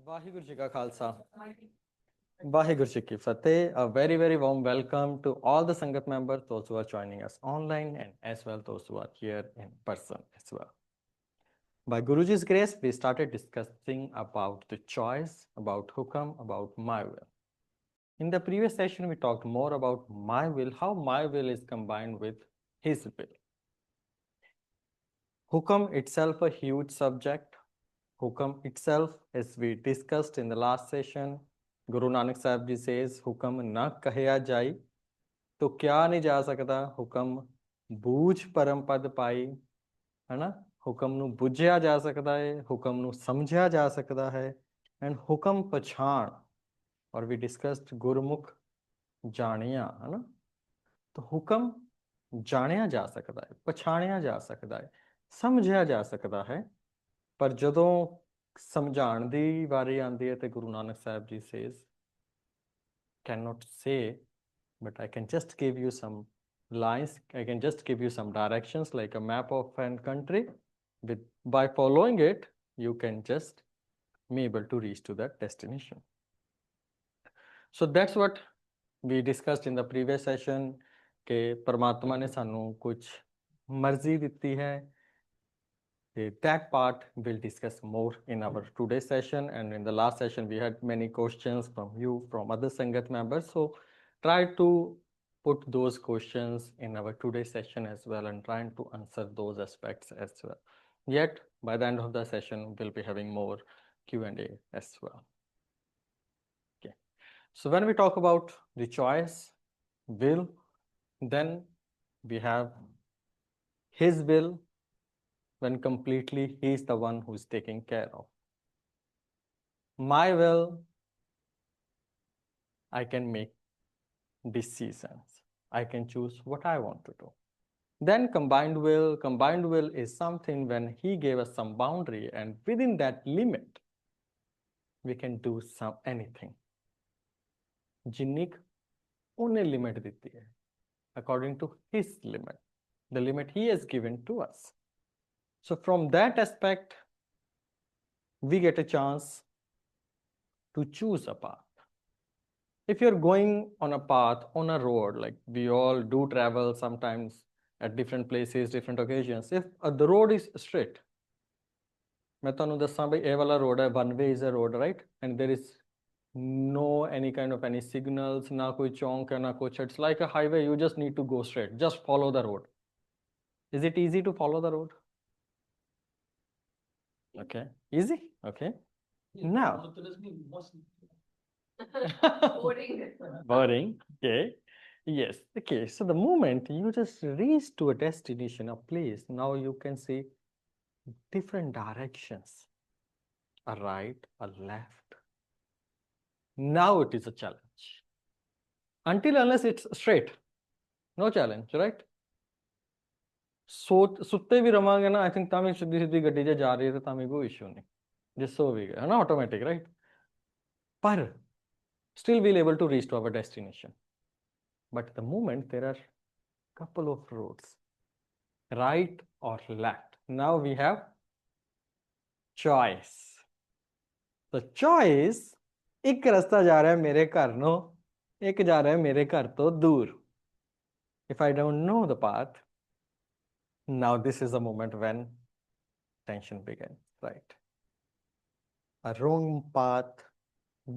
ਵਾਹਿਗੁਰੂ ਜੀ ਕਾ ਖਾਲਸਾ ਵਾਹਿਗੁਰੂ ਜੀ ਕੀ ਫਤਿਹ a very warm welcome to all the sangat members, those who are joining us online and as well those who are here in person as well. By Guruji's grace, we started discussing about the choice, about hukam, about my will. In the previous session, we talked more about my will, how my will is combined with his will. Hukam itself a huge subject. Hukam itself, as we discussed in the last session, Guru Nanak Sahib Ji says, Hukam na kahya jai, तो क्या नहीं जा सकता हुक्म बूझ परम पद पाई, है ना। हुक्म ਨੂੰ ਬੁੱਝਿਆ ਜਾ ਸਕਦਾ ਹੈ, ਹੁਕਮ ਨੂੰ ਸਮਝਿਆ ਜਾ ਸਕਦਾ ਹੈ, ਐਂਡ ਹੁਕਮ ਪਛਾਣ, ਔਰ ਵੀ ਡਿਸਕਸਡ ਗੁਰਮੁਖ ਜਾਣਿਆ, ਹੈ ਨਾ। ਤਾਂ ਹੁਕਮ ਜਾਣਿਆ ਜਾ ਸਕਦਾ ਹੈ, ਪਛਾਣਿਆ ਜਾ ਸਕਦਾ ਹੈ, ਸਮਝਿਆ ਜਾ ਸਕਦਾ ਹੈ, ਪਰ ਜਦੋਂ ਸਮਝਾਉਣ ਦੀ ਵਾਰੀ ਆਉਂਦੀ ਹੈ ਤੇ Guru Nanak Sahib ji says cannot say, but I can just give you some lines, I can just give you some directions like a map of a country. With by following it, you can just be able to reach to that destination. So that's what we discussed in the previous session कि परमात्मा ने सानू कुछ मर्जी दिती है. That part we'll discuss more in our today's session, and in the last session we had many questions from you, from other Sangat members, so try to put those questions in our today's session as well and trying to answer those aspects as well. Yet by the end of the session we'll be having more Q&A as well. Okay, so when we talk about the choice, will, then we have his will, when completely he is the one who is taking care of. My will, I can make decisions, I can choose what I want to do. Then combined will is something when he gave us some boundary, and within that limit we can do anything. Jinnik only limit diti hai according to his limit, the limit he has given to us. So from that aspect, we get a chance to choose a path. If you're going on a path, on a road, like we all do travel sometimes at different places, different occasions. If the road is straight, मैं ਤੁਹਾਨੂੰ ਦੱਸਾਂ ਬਈ ਇਹ ਵਾਲਾ road ਹੈ, one way is a road, right? And there is no any kind of any signals, ਨਾ ਕੋਈ ਚੌਂਕ ਹੈ, ਨਾ ਕੁਛ. It's like a highway, you just need to go straight, just follow the road. Is it easy to follow the road? Okay, easy. Okay, now boring. Okay, yes. Okay, so the moment you just reach to a destination, a place, now you can see different directions, a right, a left. Now it is a challenge. Until unless it's straight, no challenge, right? ਸੁੱਤੇ ਵੀ ਰਵਾਂਗੇ ਨਾ, I think ਤਾਂ ਵੀ ਸਿੱਧੀ ਸਿੱਧੀ ਗੱਡੀ 'ਚ ਜਾ ਰਹੀ ਹੈ ਤਾਂ ਵੀ ਕੋਈ ਇਸ਼ੂ ਨਹੀਂ, ਜੇ ਸੋ ਵੀ ਗਏ, ਹੈ ਨਾ, ਆਟੋਮੈਟਿਕ, ਰਾਈਟ? ਪਰ still we'll able to reach to our destination. But the moment there are couple of roads, right or left, now we have choice. The choice, ਇੱਕ ਰਸਤਾ ਜਾ ਰਿਹਾ ਮੇਰੇ ਘਰ ਨੂੰ, ਇੱਕ ਜਾ ਰਿਹਾ ਮੇਰੇ ਘਰ ਤੋਂ ਦੂਰ. If I don't know the path, now this is the moment when tension begins, right? A wrong path,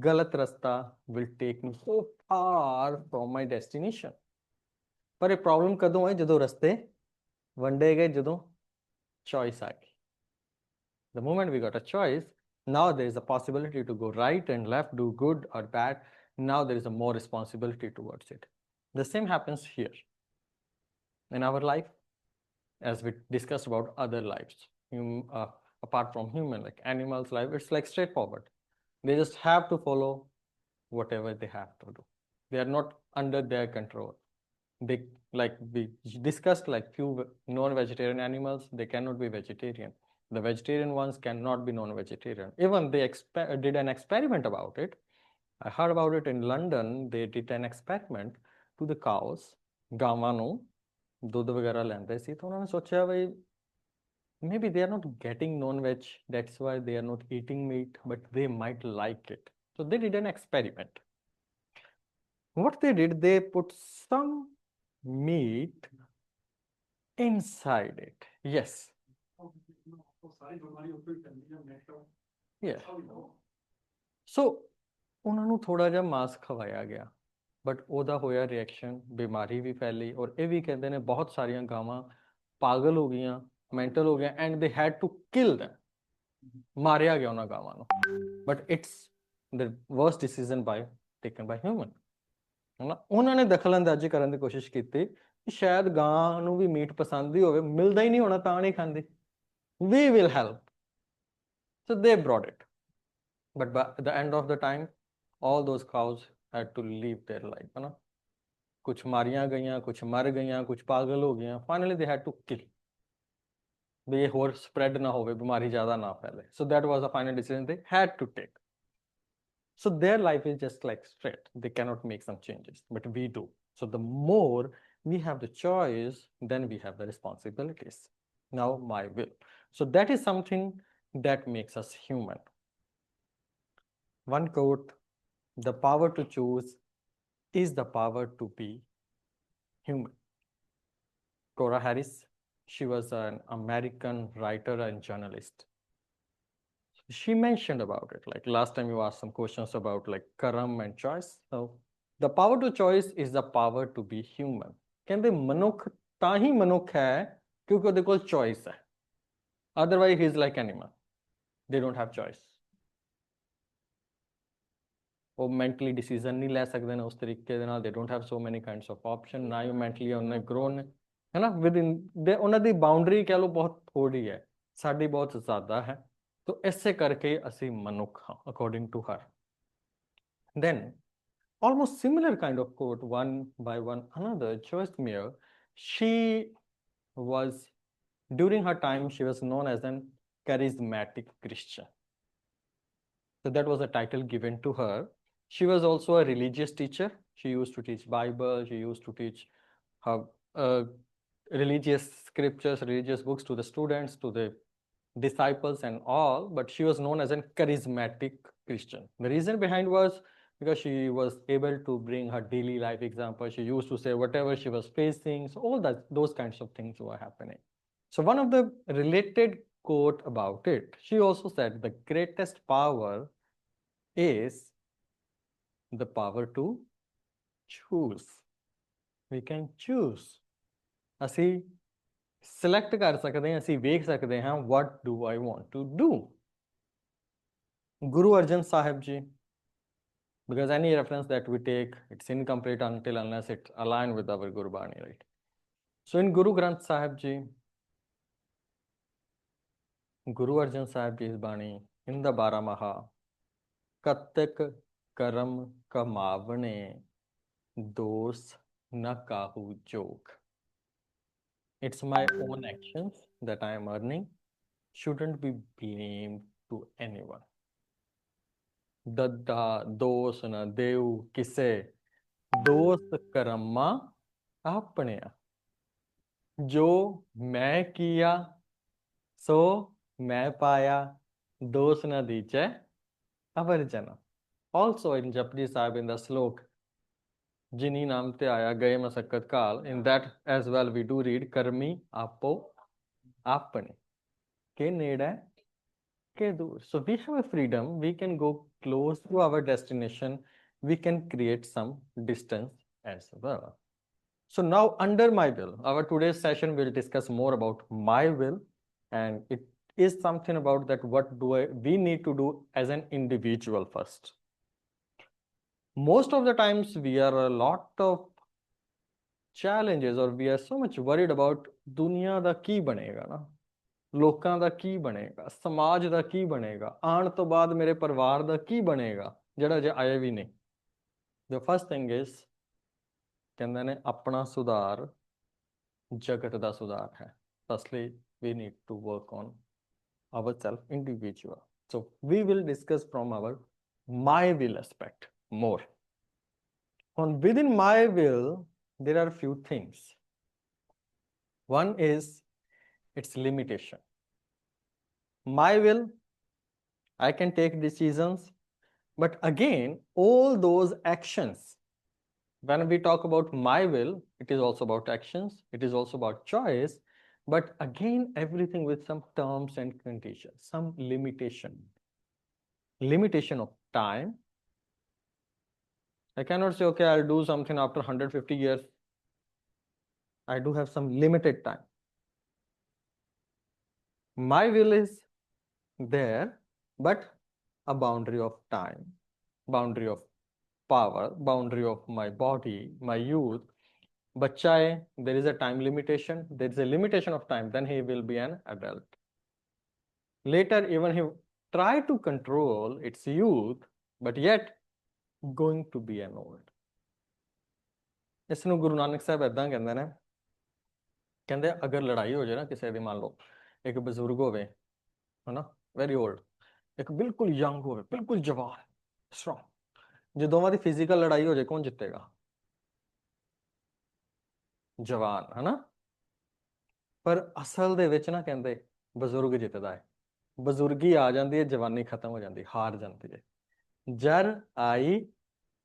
गलत रास्ता will take me so far from my destination. पर ਇਹ प्रॉब्लम कदों है ਜਦੋਂ ਰਸਤੇ ਵੰਡੇ ਗਏ, ਜਦੋਂ choice ਆ ਗਈ. The moment we got a choice, now there is a possibility to go right and left, do good or bad. Now there is a more responsibility towards it. The same happens here in our life, as we discussed about other lives, apart from human, like animals' life, it's like straightforward. They just have to follow whatever they have to do. They are not under their control. They, like we discussed, like few non-vegetarian animals, they cannot be vegetarian. The vegetarian ones cannot be non-vegetarian. Even they did an experiment about it. I heard about it in London. They did an experiment to the cows. ਗਾਵਾਂ ਨੂੰ ਦੁੱਧ ਵਗੈਰਾ ਲੈਂਦੇ ਸੀ ਤਾਂ ਉਹਨਾਂ ਨੇ ਸੋਚਿਆ ਬਈ maybe they are not getting non-veg, that's why they are not eating meat, but they might like it. So they did an experiment. What they did, they put some meat inside it. Yes. Yeah. So ਉਹਨਾਂ ਨੂੰ ਥੋੜਾ ਜਿਹਾ ਮਾਸ ਖਵਾਇਆ ਗਿਆ, but ਉਹਦਾ ਹੋਇਆ reaction, ਬਿਮਾਰੀ ਵੀ ਫੈਲੀ, ਔਰ ਇਹ ਵੀ ਕਹਿੰਦੇ ਨੇ ਬਹੁਤ ਸਾਰੀਆਂ ਗਾਵਾਂ ਪਾਗਲ ਹੋ ਗਈਆਂ, ਮੈਂਟਲ ਹੋ ਗਈਆਂ, ਐਂਡ ਦੇ ਹੈਡ ਟੂ ਕਿਲ them, ਮਾਰਿਆ ਗਿਆ ਉਹਨਾਂ ਗਾਵਾਂ ਨੂੰ। But it's the worst decision by taken by human, ਹੈ ਨਾ। ਉਹਨਾਂ ਨੇ ਦਖਲਅੰਦਾਜ਼ੀ ਕਰਨ ਦੀ ਕੋਸ਼ਿਸ਼ ਕੀਤੀ ਕਿ ਸ਼ਾਇਦ ਗਾਂ ਨੂੰ ਵੀ ਮੀਟ ਪਸੰਦ ਹੀ ਹੋਵੇ, ਮਿਲਦਾ ਹੀ ਨਹੀਂ ਹੋਣਾ ਤਾਂ ਨਹੀਂ ਖਾਂਦੇ, we will help. So they brought it, but by the end of the time all those cows had to leave their life, है ना। कुछ मारियां गईयां, कुछ मर गईयां, कुछ पागल हो गईयां, finally they had to kill, भी ये और spread ना होवे, बीमारी ज़्यादा ना फैले। So that was the final decision they had to take. So their life is just like straight, they cannot make some changes, but we do. So the more we have the choice, then we have the responsibilities. Now my will. So that is something that makes us human. One quote, the power to choose is the power to be human. Cora Harris, she was an American writer and journalist. She mentioned about it, like last time you asked some questions about like karam and choice. So the power to choice is the power to be human. ਕਹਿੰਦੇ ਮਨੁੱਖ ਤਾਂ ਹੀ ਮਨੁੱਖ ਹੈ ਕਿਉਂਕਿ ਉਹਦੇ ਕੋਲ choice ਹੈ, otherwise he is like animal, they don't have choice. ਉਹ ਮੈਂਟਲੀ ਡਿਸੀਜ਼ਨ ਨਹੀਂ ਲੈ ਸਕਦੇ ਨੇ ਉਸ ਤਰੀਕੇ ਦੇ ਨਾਲ, they don't have so many kinds of option, ਨਾ ਹੀ ਮੈਂਟਲੀ ਉਹਨੇ grown ਹੈ ਨਾ, within ਦੇ ਉਹਨਾਂ ਦੀ ਬਾਉਂਡਰੀ ਕਹਿ ਲਓ ਬਹੁਤ ਥੋੜੀ ਹੈ, ਸਾਡੀ ਬਹੁਤ ਜ਼ਿਆਦਾ ਹੈ। ਤੋ ਇਸੇ ਕਰਕੇ ਅਸੀਂ ਮਨੁੱਖ ਹਾਂ according to her. Then almost similar kind of quote, one by one another, Joyce Meyer, she was, during her time she was known as an charismatic Christian. So that was a title given to her. She was also a religious teacher. She used to teach Bible, she used to teach her religious scriptures, religious books to the students, to the disciples and all, but she was known as a charismatic Christian. The reason behind was because she was able to bring her daily life example. She used to say whatever she was facing, so all that, those kinds of things were happening. So one of the related quote about it, she also said the greatest power is the power to choose. We can choose. ਅਸੀਂ select ਕਰ ਸਕਦੇ ਹਾਂ, ਅਸੀਂ ਵੇਖ ਸਕਦੇ ਹਾਂ what do I want to do. Guru Arjan Sahib Ji, because any reference that we take, it's incomplete until unless it's aligned with our Gurbani, right? So in Guru Granth Sahib Ji, Guru Arjan Sahib Ji's Bani in the Baramaha, Katak Karam Kamavane Dos Na Kahu Jog. It's my own actions that I am earning, shouldn't be blamed to anyone. ਦੱਦਾ ਦੋਸ ਨਾ ਦੇਉ ਕਿਸੇ, ਦੋਸਤ ਕਰਮਾ ਆਪਣਿਆ, ਜੋ ਮੈਂ ਕੀਆ ਸੋ ਮੈਂ ਪਾਇਆ, ਦੋਸ ਨਾ ਦੀਚੈ ਅਵਰ ਜਨਾ. Also in Japji Sahib in the slok, ਜਿਨੀ ਨਾਮ ਤੇ ਆਇਆ ਗਏ ਮਸਕਤ ਕਾਲ, in that as well we do read ਕਰਮੀ ਆਪੋ ਆਪਣੇ, ਕੇ ਨੇੜੇ ਕੇ ਦੂਰ. So we have a freedom, we can go close to our destination, we can create some distance as well. So now under my will, our today's session will discuss more about my will, and it is something about that what do we need to do as an individual first. Most of the times we are a lot of challenges, or we are so much worried about ਦੁਨੀਆ ਦਾ ਕੀ ਬਣੇਗਾ ਨਾ, ਲੋਕਾਂ ਦਾ ਕੀ ਬਣੇਗਾ, ਸਮਾਜ ਦਾ ਕੀ ਬਣੇਗਾ, ਆਉਣ ਤੋਂ ਬਾਅਦ ਮੇਰੇ ਪਰਿਵਾਰ ਦਾ ਕੀ ਬਣੇਗਾ ਜਿਹੜਾ ਜੇ ਆਏ ਵੀ ਨਹੀਂ. The first thing is, ਕਹਿੰਦੇ ਨੇ ਆਪਣਾ ਸੁਧਾਰ ਜਗਤ ਦਾ ਸੁਧਾਰ ਹੈ. Firstly, we need to work on ourselves individual. So we will discuss from our my will aspect more. On within my will, there are few things. One is its limitation. My will, I can take decisions, but again, all those actions, when we talk about my will, it is also about actions, it is also about choice, but again, everything with some terms and conditions, some limitation. Limitation of time. I cannot say, okay, I'll do something after 150 years. I do have some limited time. My will is there, but a boundary of time, boundary of power, boundary of my body, my youth. Bachcha hai, there is a time limitation, there is a limitation of time, then he will be an adult. Later, even he try to control its youth, but yet going to be an old. ਇਸ ਨੂੰ ਗੁਰੂ ਨਾਨਕ ਸਾਹਿਬ ਏਦਾਂ ਕਹਿੰਦੇ ਨੇ, ਕਹਿੰਦੇ ਅਗਰ ਲੜਾਈ ਹੋ ਜਾਏ ਨਾ ਕਿਸੇ ਦੀ, ਮੰਨ ਲਓ ਇੱਕ ਬਜ਼ੁਰਗ ਹੋਵੇ ਹਨਾ, ਵੈਰੀ ਓਲਡ, ਇੱਕ ਬਿਲਕੁਲ ਯੰਗ ਹੋਵੇ, ਬਿਲਕੁਲ ਜਵਾਨ ਸਟਰੋਂਗ, ਜੇ ਦੋਵਾਂ ਦੀ ਫਿਜ਼ੀਕਲ ਲੜਾਈ ਹੋ ਜਾਏ ਕੌਣ ਜਿੱਤੇਗਾ? ਜਵਾਨ, ਹਨਾ। ਪਰ ਅਸਲ ਦੇ ਵਿੱਚ ਨਾ ਕਹਿੰਦੇ ਬਜ਼ੁਰਗ ਜਿੱਤਦਾ ਹੈ। ਬਜ਼ੁਰਗੀ ਆ ਜਾਂਦੀ ਹੈ, ਜਵਾਨੀ ਖਤਮ ਹੋ ਜਾਂਦੀ, ਹਾਰ ਜਾਂਦੀ ਹੈ। ਜਰ ਆਈ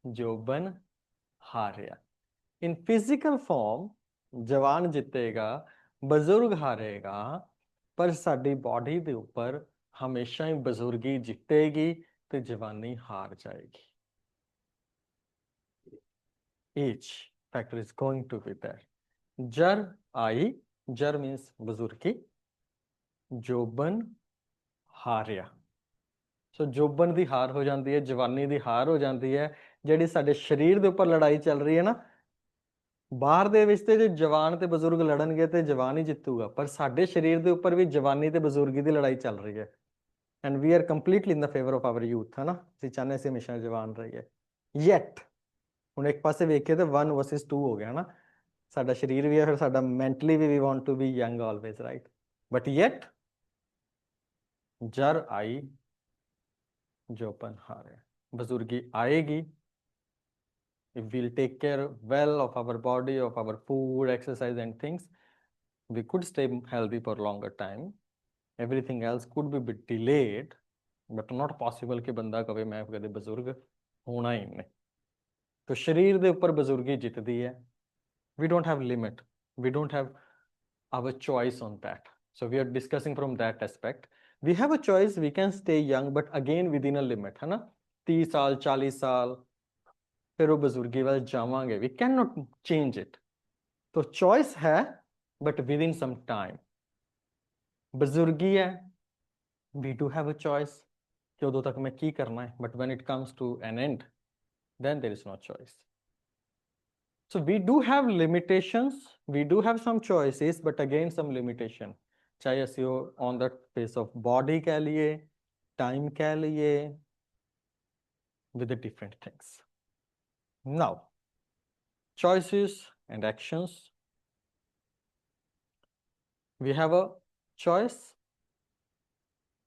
ਜੋਬਨ ਹਾਰਿਆ। ਇਨ ਫਿਜ਼ੀਕਲ ਫਾਰਮ ਜਵਾਨ ਜਿੱਤੇਗਾ, ਬਜ਼ੁਰਗ ਹਾਰੇਗਾ, ਪਰ ਸਾਡੀ ਬਾਡੀ ਦੇ ਉੱਪਰ ਹਮੇਸ਼ਾ ਹੀ ਬਜ਼ੁਰਗੀ ਜਿੱਤੇਗੀ ਤੇ ਜਵਾਨੀ ਹਾਰ ਜਾਏਗੀ। age factor is going to be there. Jar I, jar means ਬਜ਼ੁਰਗੀ, ਜੋਬਨ ਹਾਰਿਆ। ਸੋ ਜੋਬਨ ਦੀ ਹਾਰ ਹੋ ਜਾਂਦੀ ਹੈ, ਜਵਾਨੀ ਦੀ ਹਾਰ ਹੋ ਜਾਂਦੀ ਹੈ। ਜਿਹੜੀ ਸਾਡੇ ਸਰੀਰ ਦੇ ਉੱਪਰ ਲੜਾਈ ਚੱਲ ਰਹੀ ਹੈ ਨਾ, ਬਾਹਰ ਦੇ ਵਿੱਚ ਤੇ ਜੇ ਜਵਾਨ ਤੇ ਬਜ਼ੁਰਗ ਲੜਨਗੇ ਤੇ ਜਵਾਨ ਹੀ ਜਿੱਤੂਗਾ, ਪਰ ਸਾਡੇ ਸਰੀਰ ਦੇ ਉੱਪਰ ਵੀ ਜਵਾਨੀ ਤੇ ਬਜ਼ੁਰਗੀ ਦੀ ਲੜਾਈ ਚੱਲ ਰਹੀ ਹੈ। And we are completely in the favour of our youth, ਹੈ ਨਾ। ਅਸੀਂ ਚਾਹੁੰਦੇ ਸੀ ਹਮੇਸ਼ਾ ਜਵਾਨ ਰਹੀਏ। ਯੈਟ ਹੁਣ ਇੱਕ ਪਾਸੇ ਵੇਖੀਏ ਤਾਂ 1 vs 2 ਹੋ ਗਿਆ ਨਾ, ਸਾਡਾ ਸਰੀਰ ਵੀ ਹੈ, ਫਿਰ ਸਾਡਾ mentally we want to be young always, right. But yet ਜਰ ਆਈ ਜੋਬਨ ਹਾਰੇ, ਬਜ਼ੁਰਗੀ ਆਏਗੀ। If we'll take care well of our body, of our food, exercise and things, we could stay healthy for longer time. Everything else could be a bit delayed, but not possible कि बंदा कहे मैं कदे बजुर्ग होना ही नहीं। तो शरीर दे ऊपर बजुर्गी जितदी है। We don't have limit, we don't have our choice on that. So we are discussing from that aspect. We have a choice, we can stay young, but again within a limit, है ना। 30 साल 40 साल फिर वो बजुर्गी वाल जावांगे, we cannot change it. तो choice है, but within some time. बजुर्गी है, we do have a choice कि उदों तक मैं की करना है, but when it comes to an end, then there is no choice. So we do have limitations, we do have some choices, but again some limitation. चाहे ਅਸੀਂ on the face of body कह लिए, time कह लिए, with the different things. Now, choices and actions. We have a choice.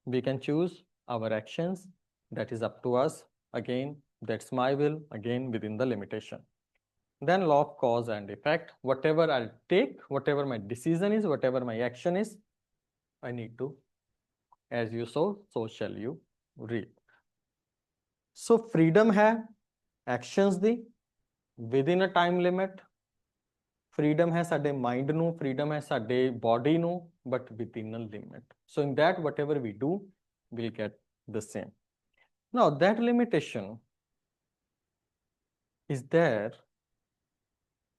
We can choose our actions. That is up to us. Again, that's my will, again within the limitation. Then law of cause and effect. Whatever I'll take, whatever my decision is, whatever my action is, I need to, as you sow, so shall you reap. So freedom है actions the within a time limit. Freedom है ਸਾਡੇ mind ਨੂੰ, freedom ਹੈ ਸਾਡੇ body ਨੂੰ, but within a limit. So in that, whatever we do, we'll get the same. Now that limitation is there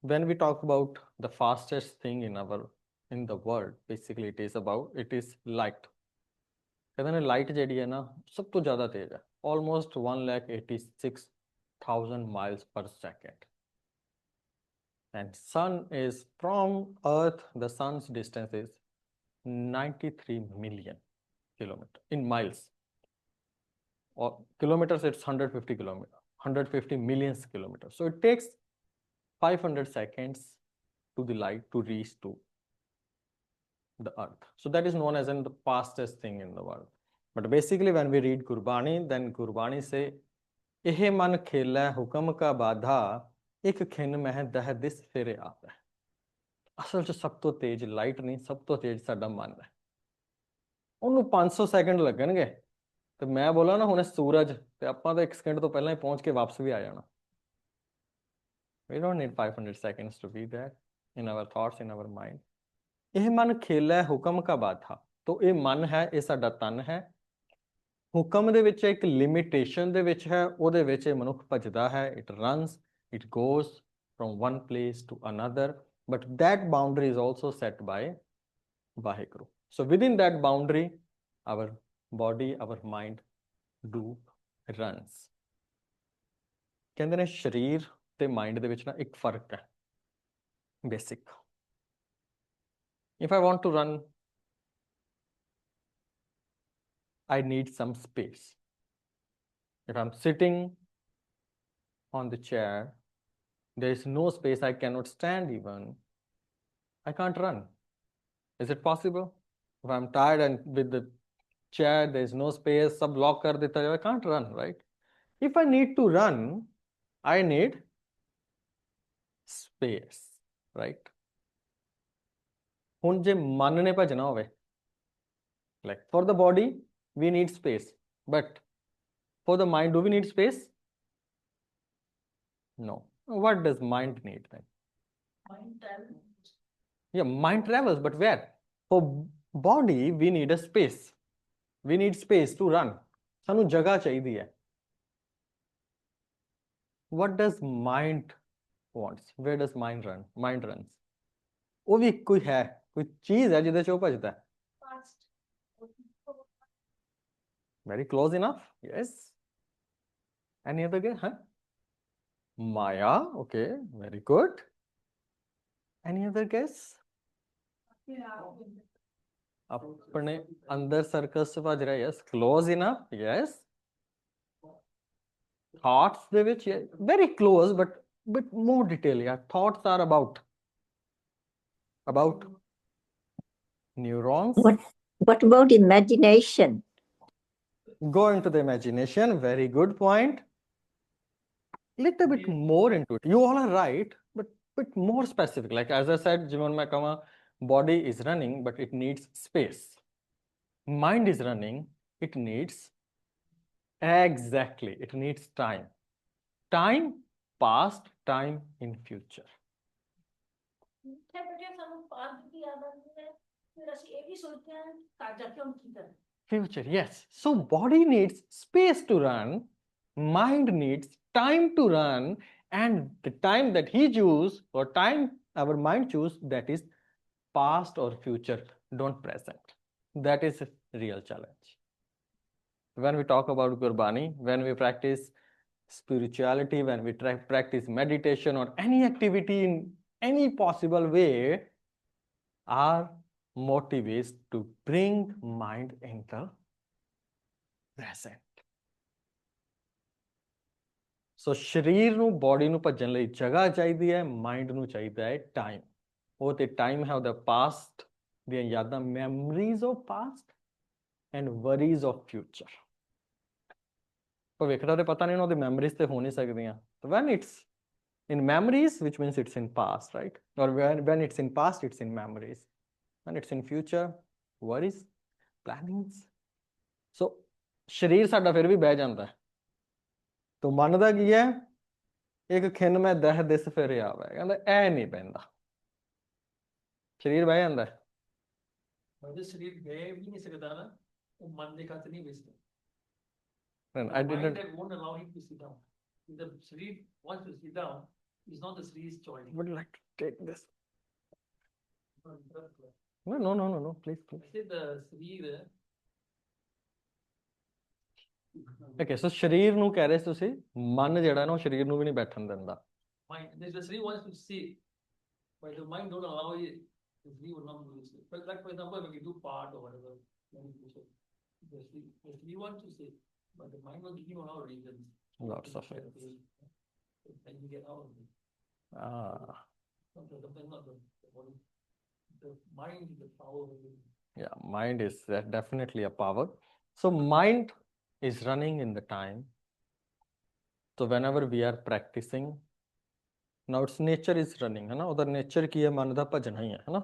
when we talk about the fastest thing in the world. Basically it is light. कहते हैं light ਜਿਹੜੀ ਹੈ ਨਾ ਸਭ ਤੋਂ ਜ਼ਿਆਦਾ ਤੇਜ਼ ਹੈ, almost 1,86,000 miles per second. And sun is from earth, the sun's distance is 93 million kilometers in miles, or kilometers it's 150 kilometers, 150 million kilometers. So it takes 500 seconds to the light to reach to the earth. So that is known as the fastest thing in the world. But basically when we read Gurbani, then Gurbani say ehe man khela hukum ka badha ਇੱਕ ਖਿੰਨ ਮਹਿ ਦਹ ਦਿਸ ਫੇਰੇ ਆਪ ਹੈ। ਅਸਲ 'ਚ ਸਭ ਤੋਂ ਤੇਜ਼ ਲਾਈਟ ਨਹੀਂ, ਸਭ ਤੋਂ ਤੇਜ਼ ਸਾਡਾ ਮਨ ਹੈ। ਉਹਨੂੰ 500 ਸੈਕਿੰਡ ਲੱਗਣਗੇ ਤੇ ਮੈਂ ਬੋਲਾਂ ਨਾ ਹੁਣੇ ਸੂਰਜ ਤੇ ਆਪਾਂ ਤਾਂ 1 ਸਕਿੰਟ ਤੋਂ ਪਹਿਲਾਂ ਹੀ ਪਹੁੰਚ ਕੇ ਵਾਪਸ ਵੀ ਆ ਜਾਣਾ। We don't need 500 seconds to be there in our thoughts, in our mind. ਇਹ ਮਨ ਖੇਲ ਹੈ ਹੁਕਮ ਕਾ ਬਾਧਾ। ਤੋ ਇਹ ਮਨ ਹੈ, ਇਹ ਸਾਡਾ ਤਨ ਹੈ। ਹੁਕਮ ਦੇ ਵਿੱਚ ਇੱਕ ਲਿਮਿਟੇਸ਼ਨ ਦੇ ਵਿੱਚ ਹੈ, ਉਹਦੇ ਵਿੱਚ ਇਹ ਮਨੁੱਖ ਭੱਜਦਾ ਹੈ। It runs, it goes from one place to another, but that boundary is also set by Vaheguru. So within that boundary, our body, our mind do runs. ਕਹਿੰਦੇ ਨੇ ਸਰੀਰ ਤੇ ਮਾਈਂਡ ਦੇ ਵਿੱਚ ਨਾ ਇੱਕ ਫਰਕ ਹੈ basic. If I want to run, I need some space. If I'm sitting on the chair, there is no space, I cannot stand even, I can't run. Is it possible? If I'm tired and with the chair, there is no space, sab lock kar deta, I can't run, right? If I need to run, I need space, right? ਹੁਣ ਜੇ ਮਨ ਨੇ ਭਜਣਾ ਹੋਵੇ, like for the body we need space, but for the mind do we need space? No. What does mind need then? Mind travels. Yeah, mind travels, but where? For body we need a space. We need space to run. ਸਾਨੂੰ ਜਗ੍ਹਾ ਚਾਹੀਦੀ ਹੈ। What does mind wants? Where does mind run? Mind runs. ਉਹ ਵੀ ਕੋਈ ਹੈ, ਕੋਈ ਚੀਜ਼ ਹੈ ਜਿਹਦੇ 'ਚ ਉਹ ਭਜਦਾ ਹੈ। Very close enough. Yes. Any other guess? Huh? Maya. Okay. Very good. Any other guess? अपने अंदर सर्कस भज रहा है। Yes. Close enough. Yes. Thoughts ਦੇ ਵਿੱਚ very close, but more detail. Yeah. Thoughts are about neurons. What about imagination? Go into the imagination. Very good point. Little bit more into it. You all are right, but bit more specific. Like as I said, jivan mein kaha, body is running, but it needs space. Mind is running, it needs exactly. It needs time. Time past, time in future. Future, yes. So body needs space to run, mind needs time to run, and the time that he choose or time our mind choose, that is past or future, don't present. That is a real challenge. When we talk about Gurbani, when we practice spirituality, when we practice meditation or any activity in any possible way, our motive is to bring mind in the present. So ਸਰੀਰ ਨੂੰ body ਨੂੰ ਭੱਜਣ ਲਈ ਜਗ੍ਹਾ ਚਾਹੀਦੀ ਹੈ, mind ਨੂੰ ਚਾਹੀਦਾ ਹੈ ਟਾਈਮ। ਉਹ ਤੇ ਟਾਈਮ ਹੈ ਉਹਦਾ ਪਾਸਟ ਦੀਆਂ ਯਾਦਾਂ, memories of past and worries of future. ਭਵਿੱਖ ਦਾ ਤੇ ਪਤਾ ਨਹੀਂ, ਉਹਦੀ ਮੈਮਰੀਜ਼ ਤੇ ਹੋ ਨਹੀਂ ਸਕਦੀਆਂ। when it's in memories, which means it's in past, right? Or when it's in past, it's in memories. When it's in future, worries, plannings. So ਸਰੀਰ ਸਾਡਾ ਫਿਰ ਵੀ ਬਹਿ ਜਾਂਦਾ ਹੈ। ਤੂੰ ਮੰਨਦਾ ਕੀ ਹੈ? ਇੱਕ ਖਿੰਨ ਮੈਂ ਦਹ ਦਿਸ ਫਿਰ ਆਵਾ, ਕਹਿੰਦਾ ਇਹ ਨਹੀਂ ਪੈਂਦਾ, ਸਰੀਰ ਬਹਿ ਜਾਂਦਾ ਹੈ। ਸਰੀਰ ਬਹਿ ਵੀ ਨਹੀਂ ਸਕਦਾ ਨਾ, ਉਹ ਮਨ ਦੇ ਖਾਤੇ ਨਹੀਂ ਵੇਚਦਾ। I didn't. That won't allow him to sit down. If the Sri wants to sit down, it's not the Sri's choice. Would you like to take this? No. Please. I said the Sri there. Okay, so ਸਰੀਰ ਨੂੰ ਕਹਿ ਰਹੇ ਸੀ ਤੁਸੀਂ, ਮਨ ਜਿਹੜਾ ਨਾ ਉਹ ਸਰੀਰ ਨੂੰ ਵੀ ਨਹੀਂ ਬੈਠਣ ਦਿੰਦਾ। Mind, the Sri wants to sit, but the mind don't allow it. The Sri will not do it. But like for example, when you do part or whatever, the Sri wants to sit. But the mind will give you a lot of reasons. Lots of it. And you get out of it. The mind is the power. Yeah, mind is definitely a power. So mind is running in the time. So whenever we are practicing, now its nature is running, है ना? उधर nature की है मन दा भजना ही है ना?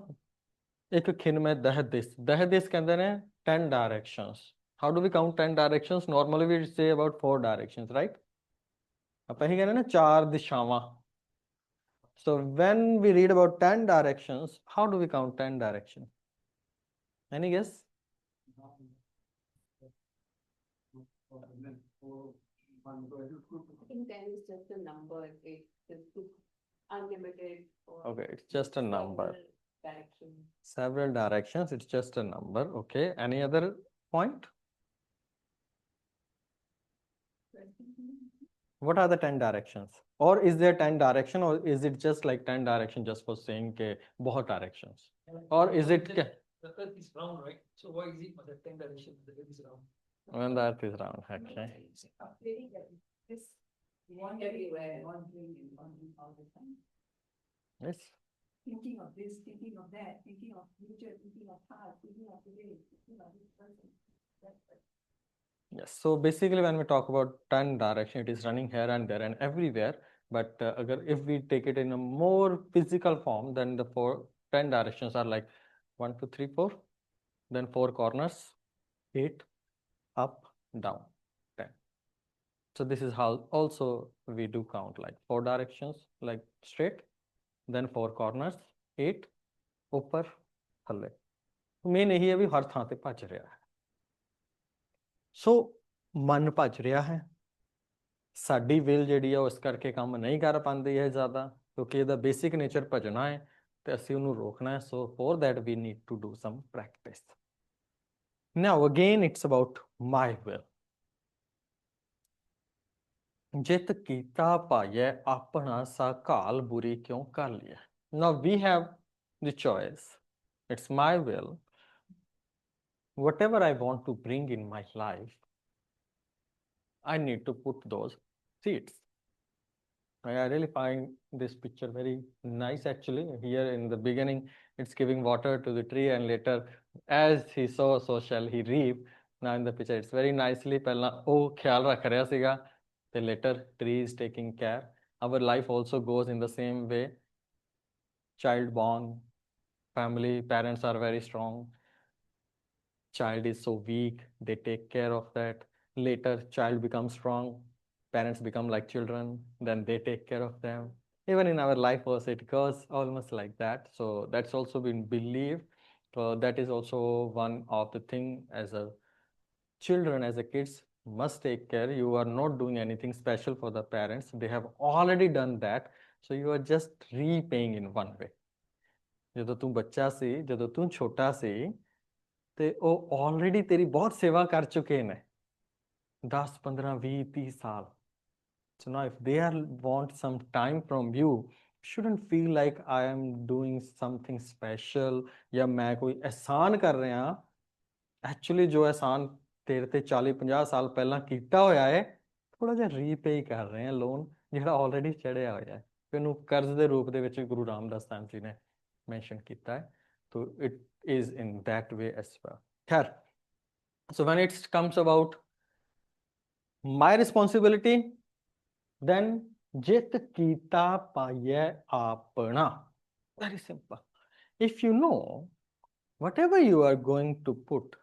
एक खिन में दह दिस कहते हैं 10 directions. How do we count 10 directions? Normally we say about 4 directions, right? ਆਪਾਂ ਹੀ ਕਹਿੰਦੇ ਨਾ 4 ਦਿਸ਼ਾਵਾਂ. So when we read about 10 directions, how do we count 10 directions? Any guess? I think 10 is just a number. It's unlimited. Okay, it's just a number. Directions. Several directions, it's just a number. Okay, any other point? What are the 10 directions? Or is there 10 direction, or is it just like 10 direction just for saying ke bahut directions? Or is it The earth is round, right? So why is it for the 10 direction? The earth is round. when the earth is round? Okay. This one everywhere, wandering and wandering all the time. Yes. Thinking of this, thinking of that, thinking of future, thinking of past, thinking of today, thinking of this person. That's Yes. So basically, when we talk about 10 direction, it is running here and there and everywhere. But if we take it in a more physical form, then the 10 directions are like 1, 2, 3, 4. Then 4 corners, 8, up, down, 10. So this is how also we do count, like 4 directions, like straight, then 4 corners, 8, ਉੱਪਰ ਥੱਲੇ. Main ਇਹੀ ਹੈ ਵੀ ਹਰ ਥਾਂ ਤੇ ਭੱਜ ਰਿਹਾ ਹੈ. ਸੋ ਮਨ ਭੱਜ ਰਿਹਾ ਹੈ, ਸਾਡੀ ਵਿਲ ਜਿਹੜੀ ਆ ਉਸ ਕਰਕੇ ਕੰਮ ਨਹੀਂ ਕਰ ਪਾਉਂਦੀ ਹੈ ਜ਼ਿਆਦਾ, ਕਿਉਂਕਿ ਇਹਦਾ ਬੇਸਿਕ ਨੇਚਰ ਭੱਜਣਾ ਹੈ ਤੇ ਅਸੀਂ ਉਹਨੂੰ ਰੋਕਣਾ ਹੈ. So for that we need to do some practice. Now again it's about my will. ਜਿਤ ਕੀਤਾ ਪਾਈਐ ਆਪਣਾ ਸਾ ਘਾਲ ਬੁਰੀ ਕਿਉਂ ਕਰ ਲਿਆ. Now we have the choice. It's my will. Whatever I want to bring in my life, I need to put those seeds. I really find this picture very nice actually. Here in the beginning, it's giving water to the tree, and later, as he saw, so shall he reap. Now in the picture, it's very nicely, ਪਹਿਲਾਂ ਉਹ ਖਿਆਲ ਰੱਖ ਰਿਹਾ ਸੀਗਾ, ਤੇ later tree is taking care. Our life also goes in the same way. Child born, family, parents are very strong. Child is so weak, they take care of that. Later, child becomes strong, parents become like children, then they take care of them. Even in our life also, it goes almost like that. So that's also been believed. That is also one of the thing as a children, as a kids, must take care. You are not doing anything special for the parents. They have already done that. So you are just repaying in one way. ਜਦੋਂ ਤੂੰ ਬੱਚਾ ਸੀ, ਜਦੋਂ ਤੂੰ ਛੋਟਾ ਸੀ, ਤੇ ਉਹ already ਤੇਰੀ ਬਹੁਤ ਸੇਵਾ ਕਰ ਚੁੱਕੇ ਨੇ 10 15 20 30 ਸਾਲ. So now if they want some time from you, shouldn't feel like I am doing something special ਜਾਂ ਮੈਂ ਕੋਈ ਅਹਿਸਾਨ ਕਰ ਰਿਹਾ. ਐਕਚੁਅਲੀ ਜੋ ਅਹਿਸਾਨ ਤੇਰੇ ਤੇ 40 50 ਸਾਲ ਪਹਿਲਾਂ ਕੀਤਾ ਹੋਇਆ ਹੈ, ਥੋੜਾ ਜਿਹਾ ਰੀਪੇ ਕਰ ਰਹੇ ਹਾਂ ਲੋਨ ਜਿਹੜਾ ਆਲਰੇਡੀ ਚੜਿਆ ਹੋਇਆ ਹੈ. ਇਹਨੂੰ ਕਰਜ਼ ਦੇ ਰੂਪ ਦੇ ਵਿੱਚ ਗੁਰੂ ਰਾਮਦਾਸ ਸਾਹਿਬ ਜੀ ਨੇ ਮੈਂਸ਼ਨ ਕੀਤਾ ਹੈ. So it is in that way as well. So when it comes about my responsibility, then jit kita paye apna. Very simple. If you know whatever you are going to put,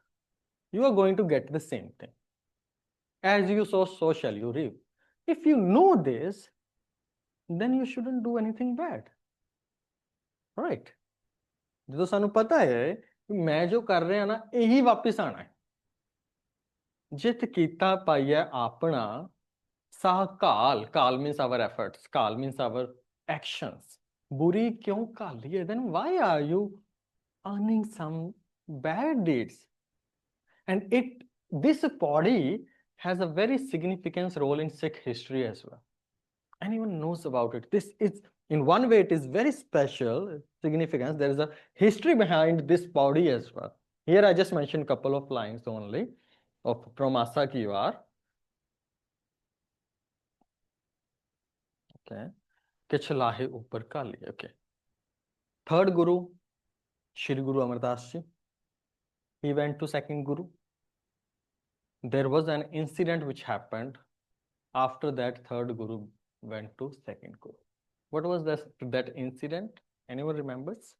you are going to get the same thing. As you sow, so shall you reap. If you know this, then you shouldn't do anything bad. Right? ਜਦੋਂ ਸਾਨੂੰ ਪਤਾ ਹੈ ਕਿ ਮੈਂ ਜੋ ਕਰ ਰਿਹਾ ਨਾ ਇਹੀ ਵਾਪਿਸ ਆਣਾ ਹੈ. ਜਿਤ ਕੀਤਾ ਪਾਈਐ ਆਪਣਾ ਸਾ ਘਾਲ. ਘਾਲ means our efforts. ਘਾਲ means our actions. ਬੁਰੀ ਕਿਉਂ ਘਾਲੀਏ? Then why are you earning some bad deeds? And this body has a very significant role in Sikh history as well. Anyone knows about it? This is, in one way, it is very special significance. There is a history behind this body as well. Here I just mentioned a couple of lines only from Asa Ki War. Okay. Kichalahe upar kali. Okay. Third Guru, Shri Guru Amar Das Ji. He went to second Guru. There was an incident which happened. After that, third Guru went to second Guru. What was that incident? Anyone remembers?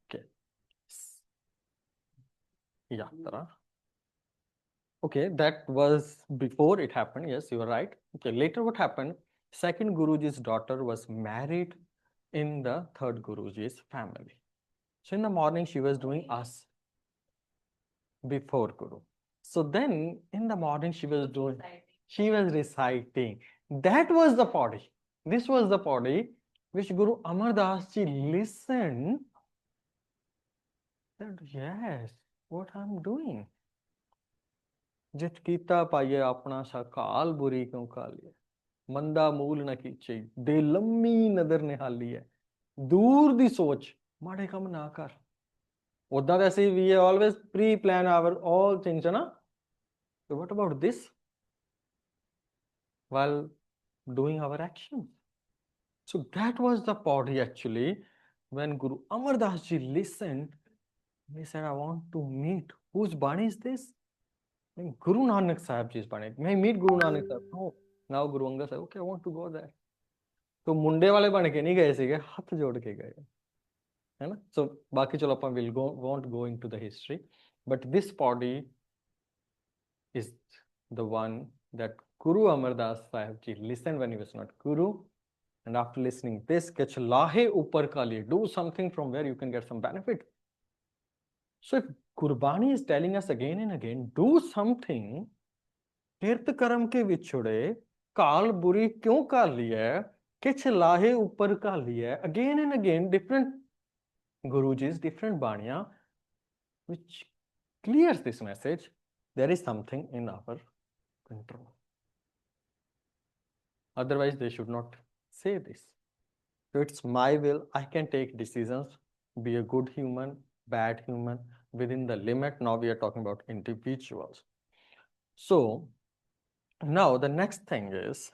Okay. yatra. Okay, that was before it happened. Yes, you are right. Okay, later what happened? Second Guruji's daughter was married in the third Guruji's family. So in the morning she was doing us before Guru. So then in the morning she was reciting. That was the body. This was the body which Guru Amar Das Ji listened. Said, yes, what I'm doing. जित कीता पाइए अपना सकाल बुरी क्यों काली है मंदा मूल न कीचे दे लम्मी नजर निहाली है दूर दी सोच माड़े कम ना कर उदा वैसे we always pre-plan our all things है ना so what about this while doing our actions so that was the body actually when Guru Amar Das Ji listened he said I want to meet whose bani is this Guru Nanak Sahib Ji's bani may I meet Guru Nanak Sahib no now Guru Angad said okay I want to go there तो मुंडे वाले बन के नहीं गए सीगे हाथ जोड़ के गए है ना सो बाकी चलो अपन will go won't go into the history but this body is the one that Guru Amardas Sahib Ji listened when he was not Guru and after listening this ke chalahe upar ka liye do something from where you can get some benefit so if Gurbani is telling us again and again do something तीर्थ कर्म के विछुड़े काल बुरी क्यों का लिया किछ लाहे ऊपर का लिया again and again different Gurujis different baniya which clears this message there is something in our control otherwise they should not say this so it's my will I can take decisions be a good human bad human within the limit now we are talking about individuals so now the next thing is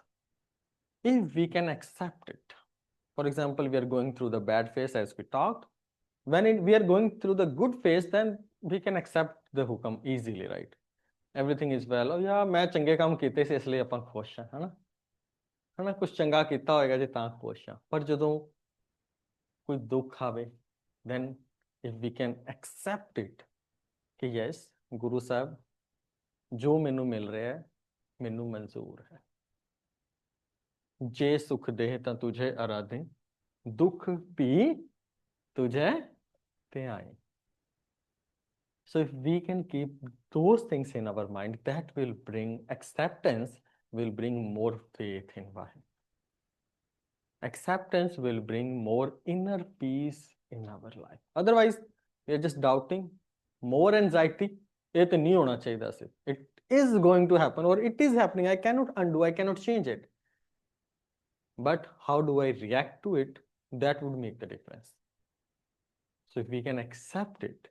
if we can accept it for example we are going through the bad phase as we talked when we are going through the good phase then we can accept the hukum easily right everything is well oh yeah मैं चंगे काम कीते से इसलिए अपन खुश हैं है ना कुछ चंगा कीता होएगा जे तां खुश हैं पर जदों कोई दुख आवे then if we can accept it कि yes गुरु साहब जो मैनू मिल रहा है मैनू मंजूर है जे सुख दे तां तुझे आराधे दुख भी तुझे ते आए so if we can keep those things in our mind that will bring acceptance will bring more faith in Vaheguru acceptance will bring more inner peace in our life otherwise we are just doubting more anxiety it nahi hona chahiye se it is going to happen or it is happening I cannot undo I cannot change it but how do I react to it that would make the difference so if we can accept it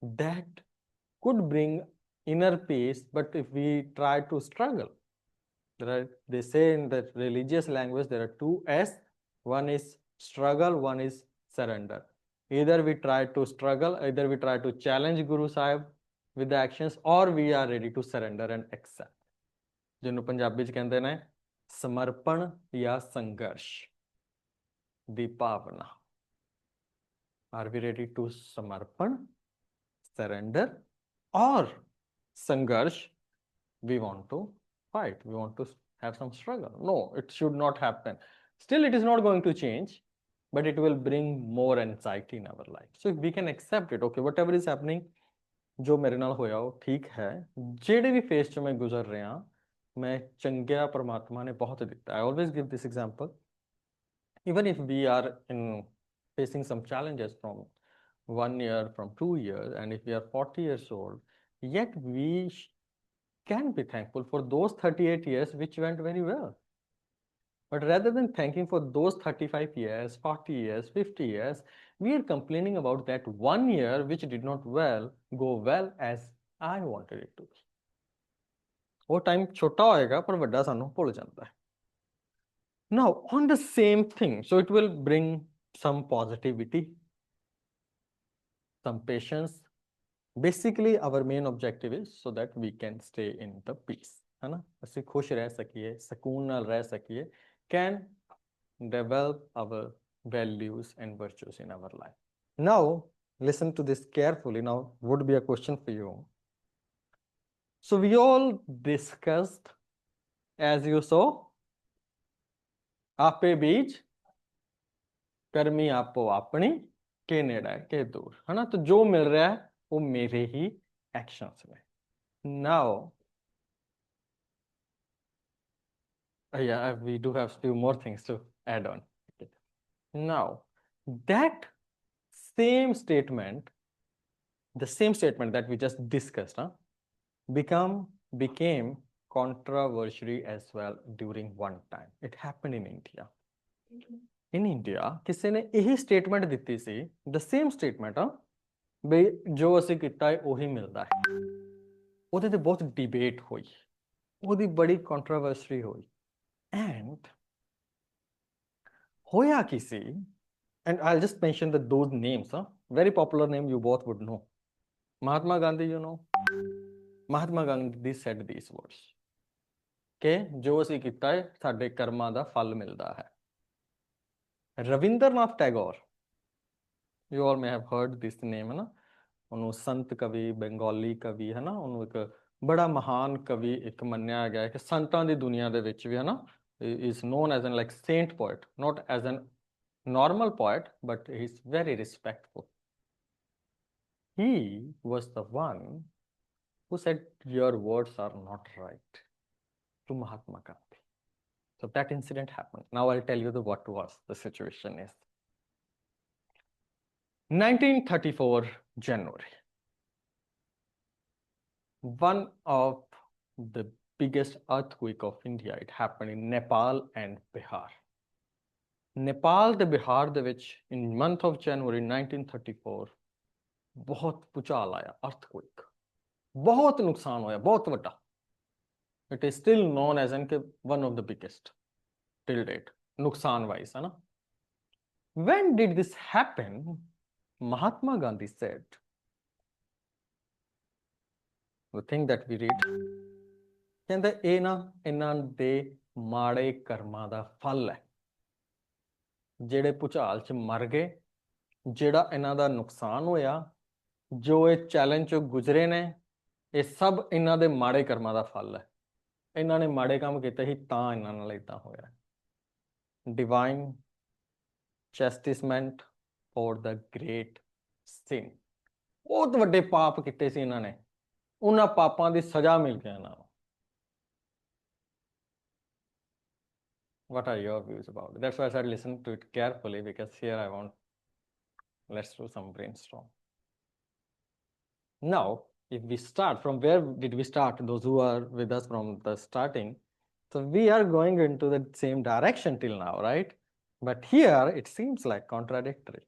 that could bring inner peace but if we try to struggle they say in the religious language there are two S one is struggle one is surrender either we try to struggle either we try to challenge Guru Sahib with the actions or we are ready to surrender and accept ਜਿਹਨੂੰ ਪੰਜਾਬੀ ਚ ਕਹਿੰਦੇ ਨੇ ਸਮਰਪਣ ਜਾਂ ਸੰਘਰਸ਼ ਦੀ ਭਾਵਨਾ are we ready to samarpan surrender or sangharsh we want to fight we want to have some struggle no it should not happen still it is not going to change but it will bring more anxiety in our life so if we can accept it okay whatever is happening जो मेरे नाल होया वो ठीक है जेड़े भी face च मैं गुजर रहा मैं चंगिया परमात्मा ने बहुत दिता I always give this example even if we are in facing some challenges from 1 year from 2 years and if we are 40 years old yet we can be thankful for those 38 years which went very well but rather than thanking for those 35 years 40 years 50 years we are complaining about that 1 year which did not go well as I wanted it to be वो time छोटा होएगा पर वड्डा सानू भुल जाता है now on the same thing so it will bring some positivity some patience basically our main objective is so that we can stay in the peace है ना ਅਸੀਂ खुश रह सकिए ਸਕੂਨ ਨਾਲ ਰਹਿ सकिए can develop our values and virtues in our life now Listen to this carefully. Now, would be a question for you. So we all discussed, as you saw, आपे बीज कर्मी आपो अपनी के नेड़ा के दूर, है ना? तो जो मिल रहा है वो मेरे ही एक्शंस में. Now, yeah, we do have few more things to add on. Now, that same statement, the same statement that we just discussed, became controversial as well during one time. It happened in India. In India, ਕਿਸੇ ਨੇ ਇਹੀ statement ਦਿੱਤੀ ਸੀ, the same statement, ਬਈ ਜੋ ਅਸੀਂ ਕੀਤਾ ਹੈ ਉਹੀ ਮਿਲਦਾ ਹੈ. ਉਹਦੇ ਤੇ ਬਹੁਤ ਡਿਬੇਟ ਹੋਈ, ਉਹਦੀ ਬੜੀ ਕੰਟਰੋਵਰਸੀ ਹੋਈ. And ਹੋਇਆ ਕੀ ਸੀ, and I'll just mention those names, very popular name you both would know. Mahatma Gandhi, you know. Mahatma Gandhi said these words, ਕਿ ਜੋ ਅਸੀਂ ਕੀਤਾ ਹੈ ਸਾਡੇ ਕਰਮਾਂ ਦਾ ਫਲ ਮਿਲਦਾ ਹੈ. Rabindranath Tagore, you all may have heard this name, है ना? ਉਹਨੂੰ ਸੰਤ ਕਵੀ, ਬੰਗਾਲੀ ਕਵੀ, ਹੈ ਨਾ? ਉਹਨੂੰ ਇੱਕ ਬੜਾ ਮਹਾਨ ਕਵੀ ਇੱਕ ਮੰਨਿਆ ਗਿਆ ਹੈ ਕਿ ਸੰਤਾਂ ਦੀ ਦੁਨੀਆ ਦੇ ਵਿੱਚ ਵੀ, ਹੈ ਨਾ, is known as an like saint poet, not as an normal poet, but he is very respectful. He was the one who said your words are not right to Mahatma Gandhi. So that incident happened. Now I'll tell you what was the situation is. 1934 January. One of the biggest earthquake of India, it happened in Nepal and Bihar. Nepal ਤੇ ਬਿਹਾਰ ਦੇ ਵਿੱਚ in month of January 1934 ਬਹੁਤ ਭੂਚਾਲ ਆਇਆ, earthquake. ਬਹੁਤ ਨੁਕਸਾਨ ਹੋਇਆ, ਬਹੁਤ ਵੱਡਾ. It is still known as one of the biggest till date, nuksan wise, है ना? When did this happen? Mahatma Gandhi said, the thing that we read, ਕਹਿੰਦੇ ਇਹ ਨਾ ਇਹਨਾਂ ਦੇ ਮਾੜੇ ਕਰਮਾਂ ਦਾ ਫਲ ਹੈ. ਜਿਹੜੇ ਭੁਚਾਲ 'ਚ ਮਰ ਗਏ, ਜਿਹੜਾ ਇਹਨਾਂ ਦਾ ਨੁਕਸਾਨ ਹੋਇਆ, ਜੋ ਇਹ ਚੈਲੰਜ 'ਚੋਂ ਗੁਜ਼ਰੇ ਨੇ, ਇਹ ਸਭ ਇਹਨਾਂ ਦੇ ਮਾੜੇ ਕਰਮਾਂ ਦਾ ਫਲ ਹੈ. ਇਹਨਾਂ ਨੇ ਮਾੜੇ ਕੰਮ ਕੀਤੇ ਸੀ ਤਾਂ ਇਹਨਾਂ ਨਾਲ ਇਦਾਂ ਹੋਇਆ. Divine chastisement for the great sin. ਬਹੁਤ ਵੱਡੇ ਪਾਪ ਕੀਤੇ ਸੀ ਇਹਨਾਂ ਨੇ, ਉਹਨਾਂ ਪਾਪਾਂ ਦੀ ਸਜ਼ਾ ਮਿਲ ਗਈ ਇਹਨਾਂ ਨੂੰ. What are your views about it? That's why I said listen to it carefully, because here I want, let's do some brainstorm. Now, if we start from where did we start, those who are with us from the starting, so we are going into the same direction till now, right? But here it seems like contradictory.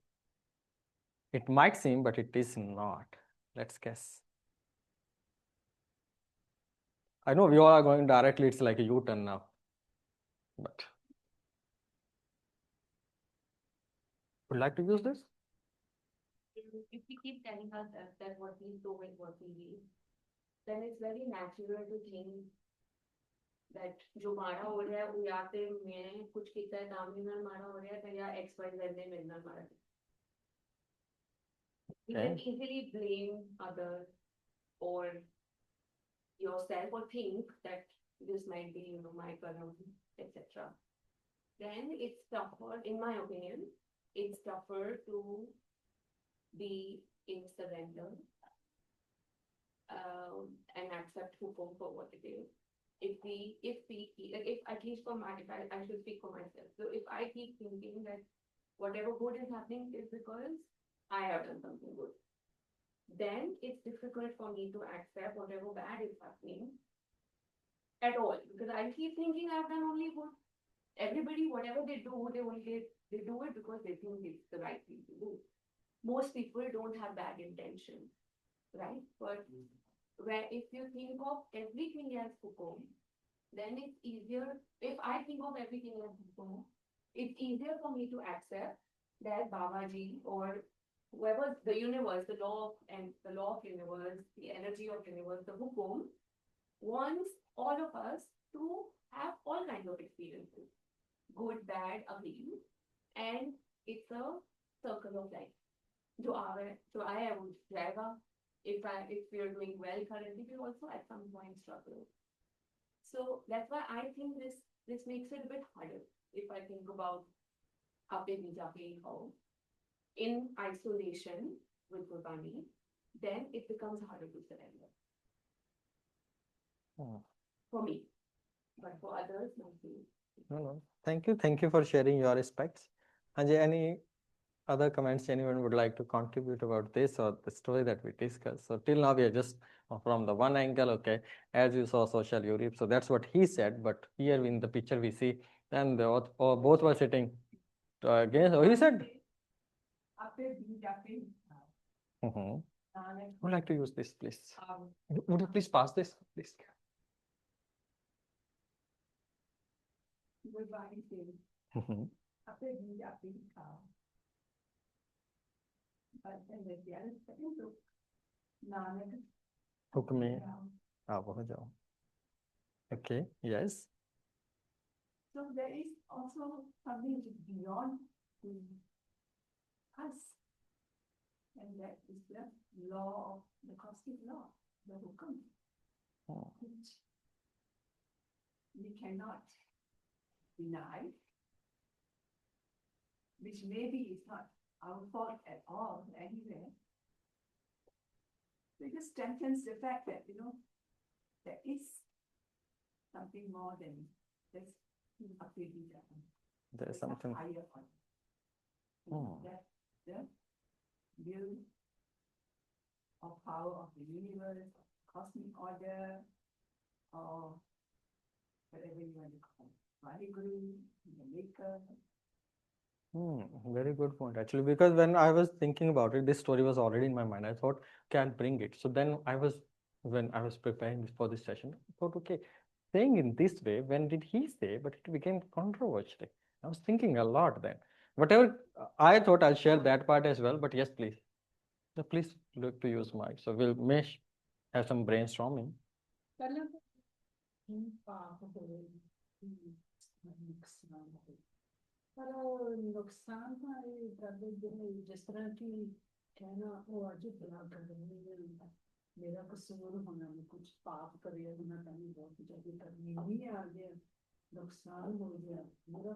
It might seem, but it is not. Let's guess. I know we all are going directly, it's like a U-turn now. But would you like to use this? If we keep telling ourselves that what we do is what we need, then it's very natural to think that जो मारा हो रहा है वो या तो मैंने कुछ किया है ताम भी ना मारा हो रहा है तो या XYZ ने मेरे नाल मारा. You can easily blame others or yourself or think that this might be, you know, my karma, etc. Then it's tougher, in my opinion, it's tougher to be in surrender and accept hukum for what it is. If at least for my, I should speak for myself. So if I keep thinking that whatever good is happening is because I have done something good, then it's difficult for me to accept whatever bad is happening at all, because I keep thinking I've done only good. Everybody, whatever they do, they do it because they think it's the right thing to do. Most people don't have bad intentions, right? But if you think of everything as hukum, then it's easier. If I think of everything as hukum, it's easier for me to accept that Babaji or whoever, the universe, the law of universe, the energy of universe, the hukum, wants all of us to have all kinds of experiences, good, bad, ugly, and it's a circle of life. जो आ रहा है जो आया है वो जाएगा. If we are doing well currently, we also at some point struggle. So that's why I think this makes it a bit harder. If I think about ape bijape how in isolation with Gurbani, then it becomes harder to surrender for me, but for others, not me. No. Thank you for sharing your aspects. Anjay, any other comments anyone would like to contribute about this or the story that we discussed? So till now we are just from the one angle, okay, as you saw social Europe, so that's what he said, but here in the picture we see and both were sitting against, he said. Would like to use this, please? Would you please pass this, please? Gurbani says, ape bijape khao. But then there's the other second book, Nanak. हुक्म आप हो जाओ. Okay, yes. So there is also something which is beyond us. And that is the law of the cosmic law, the hukum, which we cannot deny, which maybe is not our fault at all anywhere. It just strengthens the fact that, there is something more than just There is something higher on. That the will of power of the universe, cosmic order, or whatever you want to call it. Vaheguru, the maker. Very good point actually, because when I was thinking about it, this story was already in my mind. I thought, can't bring it. So then when I was preparing for this session, I thought, okay, saying in this way, when did he say? But it became controversial. I was thinking a lot then. Whatever I thought, I'll share that part as well. But yes, please. So please look to use mic. So we'll have some brainstorming. पर नुकसान था जिस तरह की कहना वो आज बड़ा करने मेरा कसूर होना में कुछ पाप करे होना कहीं बहुत ज्यादा करनी नहीं आ गया नुकसान हो गया मेरा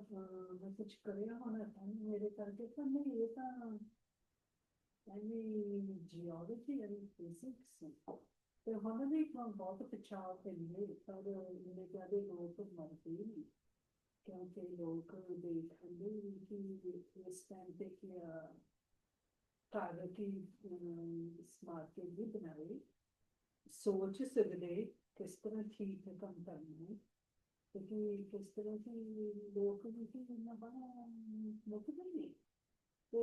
मैं कुछ करे होना कहीं मेरे करके तो नहीं ये था जियोलॉजी एंड फिजिक्स तो हमने भी बहुत बचाव के लिए पर मेरे ज्यादा लोग तो मरते ही क्योंकि लोग देखते कि इस टाइम पे क्या कार्य की स्मार्ट के भी बनाए सोच सकते किस तरह ठीक है काम करना है क्योंकि किस तरह की लोग भी करना बड़ा मुश्किल नहीं तो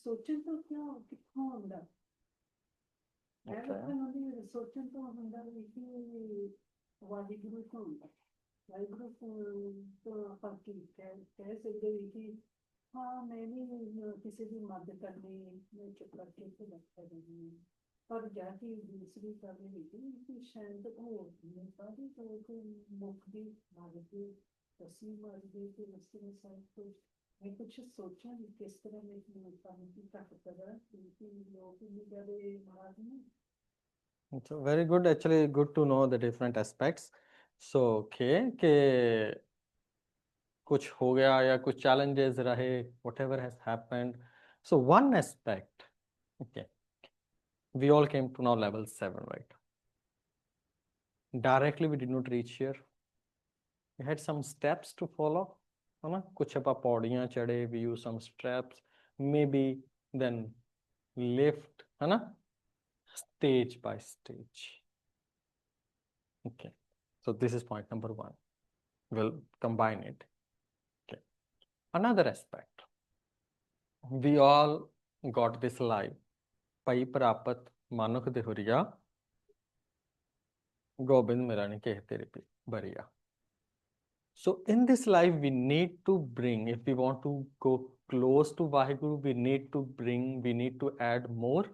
सोचन तो क्या कितना होगा मैं तो सोचन तो होगा कि वाहिगुरु को होगा तो आपकी कह सकते कि हाँ मैं भी किसी भी मदद करने में चुप करके तो लगता नहीं पर जाके दूसरी करने की शायद वो सारी तो मुक्ति मार्गी तस्वीर मार्गी के उसके साथ तो मैं कुछ सोचा नहीं किस तरह में पानी की ताकत करा क्योंकि लोग निकाले महाराज में. So very good, actually good to know the different aspects. So okay कि कुछ हो गया या कुछ challenges रहे, whatever has happened. So one aspect, okay, we all came to now level 7, right? Directly we did not reach here. We had some steps to follow, है ना? कुछ अपा पौड़ियाँ चढ़े, we use some steps, maybe then lift, है ना? Stage by stage. Okay, so this is point number 1. We'll combine it. Okay, another aspect. We all got this life. Pai prapat manuk dehuriya gobind mirani kehte bariya. So in this life we need to bring, if we want to go close to Vaheguru, we need to add more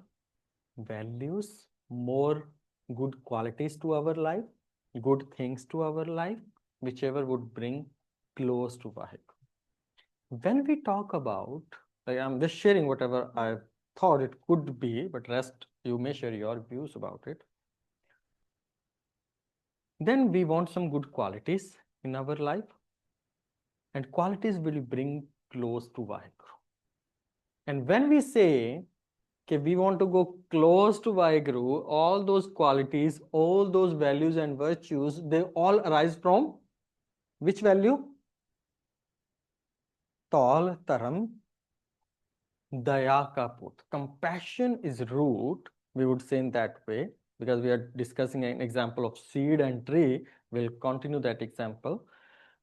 values, more good qualities to our life, good things to our life, whichever would bring close to Vaheguru. When we talk about, like I'm just sharing whatever I've thought it could be, but rest you may share your views about it. Then we want some good qualities in our life, and qualities will bring close to Vaheguru. And when we say okay, we want to go close to Vaheguru, all those qualities, all those values and virtues, they all arise from which value? Tol Taram Daya Ka Put. Compassion is root, we would say in that way, because we are discussing an example of seed and tree. We'll continue that example.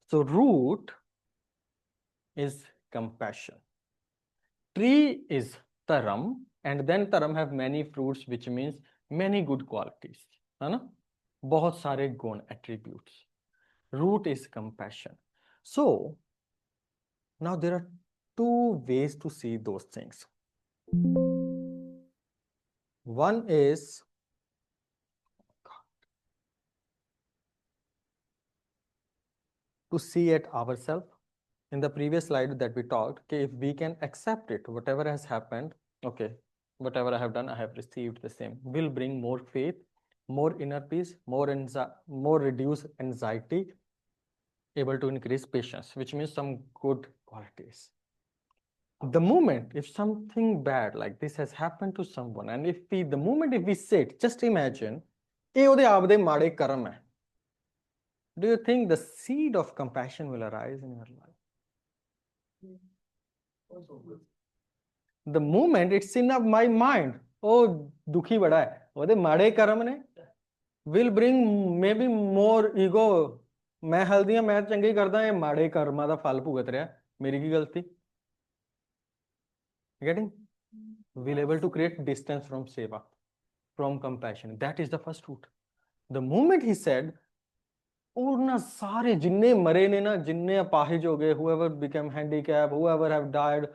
So root is compassion. Tree is Taram, and then Taram have many fruits, which means many good qualities. है ना? बहुत सारे गुण, attributes. Root is compassion. So now there are two ways to see those things. One is to see it ourselves. In the previous slide that we talked, okay, if we can accept it, whatever has happened, okay, whatever I have done, I have received the same, will bring more faith, more inner peace, more reduced anxiety, able to increase patience, which means some good qualities. The moment if something bad like this has happened to someone, and if we sit, just imagine, ਇਹ ਉਹਦੇ ਆਪ ਦੇ ਮਾੜੇ ਕਰਮ ਹੈ. Do you think the seed of compassion will arise in your life? The moment it's in my mind, oh ਦੁਖੀ ਬੜਾ ਹੈ, ਉਹਦੇ ਮਾੜੇ ਕਰਮ ਨੇ, will bring maybe more ego. ਮੈਂ ਹਲਦੀ ਹਾਂ, ਮੈਂ ਚੰਗੀ ਕਰਦਾ, ਇਹ ਮਾੜੇ ਕਰਮਾਂ ਦਾ ਫਲ ਭੁਗਤ ਰਿਹਾ, ਮੇਰੀ ਕੀ ਗਲਤੀ? Getting? We'll able to create distance from seva, from compassion. That is the first root. The moment he said, ਉਹਨਾਂ ਸਾਰੇ ਜਿੰਨੇ ਮਰੇ ਨੇ ਨਾ, ਜਿੰਨੇ ਅਪਾਹਿਜ ਹੋ ਗਏ, whoever became handicapped, whoever have died,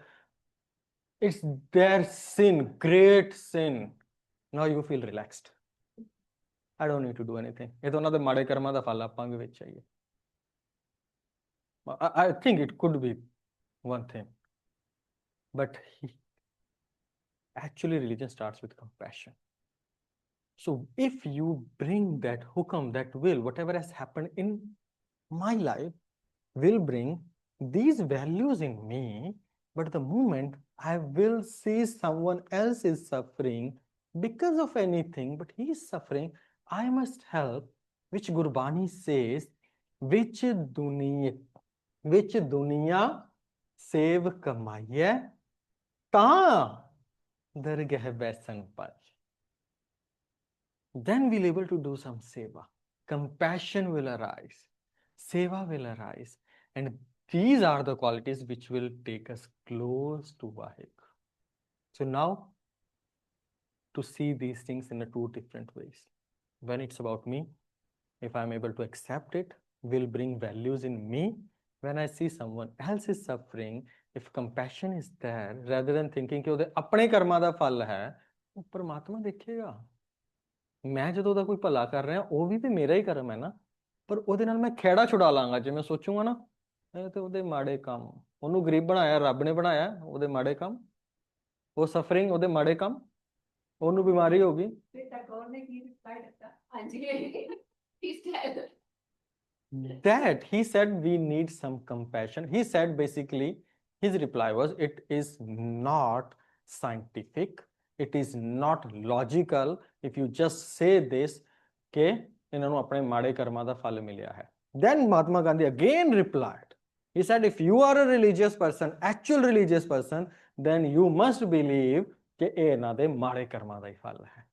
it's their sin, great sin. Now you feel relaxed. I don't need to do anything. ਇਹ ਤਾਂ ਉਹਨਾਂ ਦੇ ਮਾੜੇ ਕਰਮਾਂ ਦਾ ਫਲ ਆਪਾਂ ਵੀ ਵਿੱਚ ਆਈਏ. I think it could be one thing. But actually religion starts with compassion. So if you bring that hukum, that will, whatever has happened in my life will bring these values in me, but the moment I will see someone else is suffering because of anything, but he is suffering, I must help, which Gurbani says, which duniya sev kamaiye ta dargah baisan pach. Then we'll able to do some seva. Compassion will arise. Seva will arise. And these are the qualities which will take us close to Vaheguru. So now, to see these things in two different ways. When it's about me, if I'm able to accept it, will bring values in me. When I see someone else is suffering, if compassion is there, rather than thinking कि ਉਹਦੇ ਆਪਣੇ ਕਰਮਾਂ ਦਾ ਫਲ ਹੈ, ਉਹ ਪਰਮਾਤਮਾ ਦੇਖੇਗਾ. ਮੈਂ ਜਦੋਂ ਉਹਦਾ ਕੋਈ ਭਲਾ ਕਰ ਰਿਹਾ, ਉਹ ਵੀ ਤੇ ਮੇਰਾ ਹੀ ਕਰਮ ਹੈ ਨਾ, ਪਰ ਉਹਦੇ ਨਾਲ ਮੈਂ ਖਹਿੜਾ ਛੁਡਾ ਲਾਂਗਾ. ਜੇ ਮੈਂ ਸੋਚੂਗਾ ਨਾ, ਇਹ ਤੇ ਉਹਦੇ ਮਾੜੇ ਕੰਮ, ਉਹਨੂੰ ਗਰੀਬ ਬਣਾਇਆ, ਰੱਬ ਨੇ ਬਣਾਇਆ, ਉਹਦੇ ਮਾੜੇ ਕੰਮ, ਉਹ ਸਫਰਿੰਗ, ਉਹਦੇ ਮਾੜੇ ਕੰਮ, ਉਹਨੂੰ ਬਿਮਾਰੀ ਹੋ ਗਈ. That he said we need some compassion. He said basically, his reply was, it is not scientific, it is not logical if you just say this कि इन्होंने अपने माड़े कर्मा दा फल मिलिया है. Then Mahatma Gandhi again replied. He said, if you are a religious person, actual religious person, then you must believe कि ये ना दे माड़े कर्मा दा ही फल है.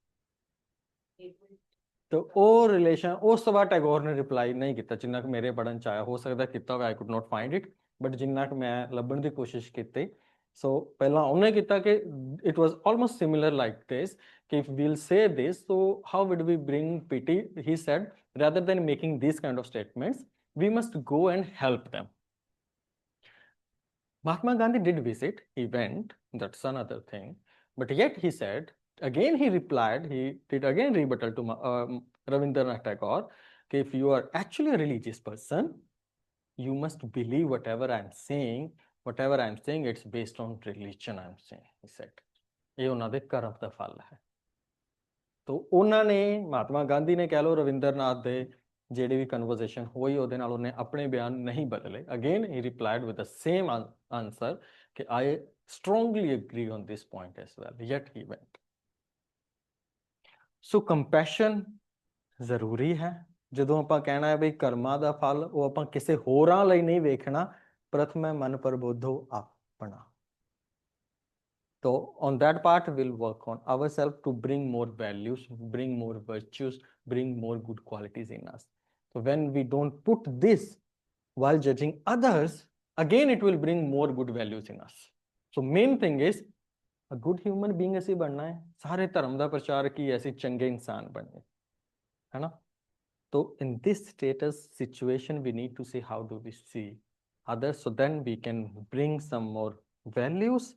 तो ਉਹ ਰਿਲੇਸ਼ਨ ਉਸ ਤੋਂ ਬਾਅਦ ਟੈਗੋਰ ਨੇ ਰਿਪਲਾਈ ਨਹੀਂ ਕੀਤਾ, ਜਿੰਨਾ ਕਿ ਮੇਰੇ ਪੜ੍ਹਨ ਚ ਆਇਆ, ਹੋ ਸਕਦਾ ਕੀਤਾ ਹੋਵੇ, I could not find it, but ਜਿੰਨਾ ਕਿ ਮੈਂ ਲੱਭਣ ਦੀ ਕੋਸ਼ਿਸ਼ ਕੀਤੀ. ਸੋ ਪਹਿਲਾਂ ਉਹਨੇ ਕੀਤਾ ਕਿ it was almost similar like this, ਕਿ if we'll say this, so how would we bring pity? He said, rather than making these kind of statements, we must go and help them. Mahatma Gandhi did visit, he went, that's another thing, but yet he said, again he replied, he did again rebuttal to Rabindranath Tagore, that if you are actually a religious person, you must believe whatever I'm saying. Whatever I'm saying, it's based on religion, I'm saying, he said. ਇਹ ਉਹਨਾਂ ਦੇ ਕਰਮ ਦਾ ਫਲ ਹੈ। ਤੋ ਉਹਨਾਂ ਨੇ ਮਹਾਤਮਾ ਗਾਂਧੀ ਨੇ ਕਹਿ ਲਓ ਰਵਿੰਦਰਨਾਥ ਦੇ ਜਿਹੜੀ ਵੀ ਕਨਵਰਸੇਸ਼ਨ ਹੋਈ ਉਹਦੇ ਨਾਲ ਉਹਨੇ ਆਪਣੇ ਬਿਆਨ ਨਹੀਂ ਬਦਲੇ। Again he replied with the same answer ਕਿ ਆਈ strongly agree on this point as well, yet he went. So compassion ਜ਼ਰੂਰੀ ਹੈ। ਜਦੋਂ ਆਪਾਂ ਕਹਿਣਾ ਹੈ ਬਈ ਕਰਮਾਂ ਦਾ ਫਲ ਉਹ ਆਪਾਂ ਕਿਸੇ ਹੋਰਾਂ ਲਈ ਨਹੀਂ ਵੇਖਣਾ, ਪ੍ਰਥਮੈ ਮਨ ਪ੍ਰਬੋਧੋ ਆਪਣਾ। So on that part we'll work on ourselves to bring more values, bring more virtues, bring more good qualities in us. So when we don't put this while judging others, again it will bring more good values in us. So main thing is a good human being ਅਸੀਂ ਬਣਨਾ ਹੈ। ਸਾਰੇ ਧਰਮ ਦਾ ਪ੍ਰਚਾਰ ਕੀ ਹੈ, ਅਸੀਂ ਚੰਗੇ ਇਨਸਾਨ ਬਣਨੇ, ਹੈ ਨਾ। So in this status situation we need to see how do we see others, so then we can bring some more values